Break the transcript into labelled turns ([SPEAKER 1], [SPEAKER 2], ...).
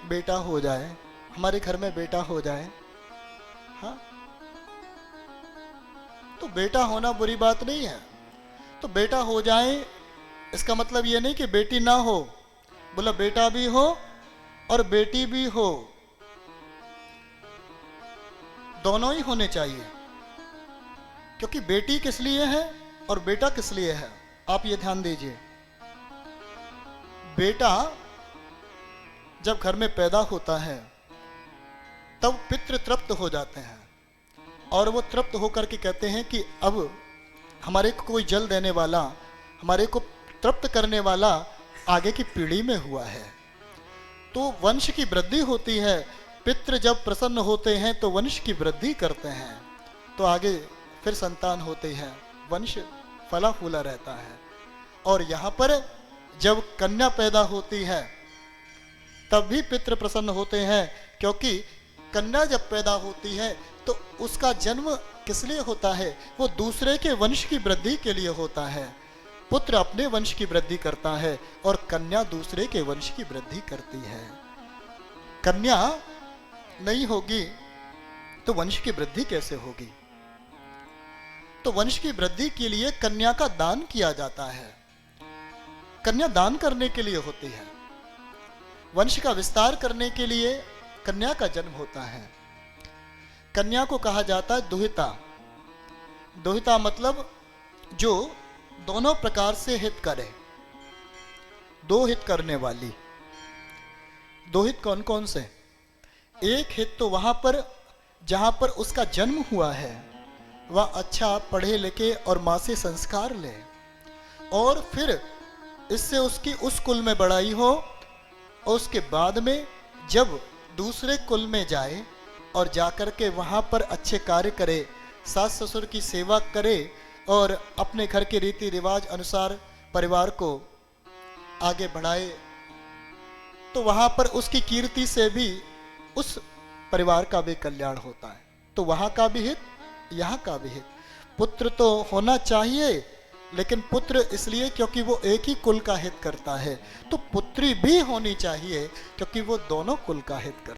[SPEAKER 1] बेटा हो जाए, हमारे घर में बेटा हो जाए, हाँ, तो बेटा होना बुरी बात नहीं है। तो बेटा हो जाए इसका मतलब ये नहीं कि बेटी ना हो, बोला बेटा भी हो और बेटी भी हो, दोनों ही होने चाहिए। क्योंकि बेटी किस लिए है और बेटा किस लिए है, आप ये ध्यान दीजिए। बेटा जब घर में पैदा होता है तब पितृ तृप्त हो जाते हैं और वो तृप्त होकर के कहते हैं कि अब हमारे को कोई जल देने वाला, हमारे को तृप्त करने वाला आगे की पीढ़ी में हुआ है। तो वंश की वृद्धि होती है। पितृ जब प्रसन्न होते हैं तो वंश की वृद्धि करते हैं, तो आगे फिर संतान होते हैं, वंश फला फूला रहता है। और यहाँ पर जब कन्या पैदा होती है तब भी पितृ प्रसन्न होते हैं, क्योंकि कन्या जब पैदा होती है तो उसका जन्म किस लिए होता है, वो दूसरे के वंश की वृद्धि के लिए होता है। पुत्र अपने वंश की वृद्धि करता है और कन्या दूसरे के वंश की वृद्धि करती है। कन्या नहीं होगी तो वंश की वृद्धि कैसे होगी? तो वंश की वृद्धि के लिए कन्या का दान किया जाता है। कन्या दान करने के लिए होती है, वंश का विस्तार करने के लिए कन्या का जन्म होता है। कन्या को कहा जाता है दुहिता। दुहिता मतलब जो दोनों प्रकार से हित करे, दो हित करने वाली। दो हित कौन कौन से? एक हित तो वहां पर जहां पर उसका जन्म हुआ है वह अच्छा पढ़े लिखे और मां से संस्कार ले, और फिर इससे उसकी उस कुल में बढ़ाई हो, और उसके बाद में जब दूसरे कुल में जाए और जाकर के वहां पर अच्छे कार्य करे, सास ससुर की सेवा करे और अपने घर के रीति रिवाज अनुसार परिवार को आगे बढ़ाए, तो वहां पर उसकी कीर्ति से भी उस परिवार का भी कल्याण होता है। तो वहां का भी हित, यहाँ का भी हित। पुत्र तो होना चाहिए, लेकिन पुत्र इसलिए क्योंकि वो एक ही कुल का हित करता है, तो पुत्री भी होनी चाहिए क्योंकि वो दोनों कुल का हित करता है।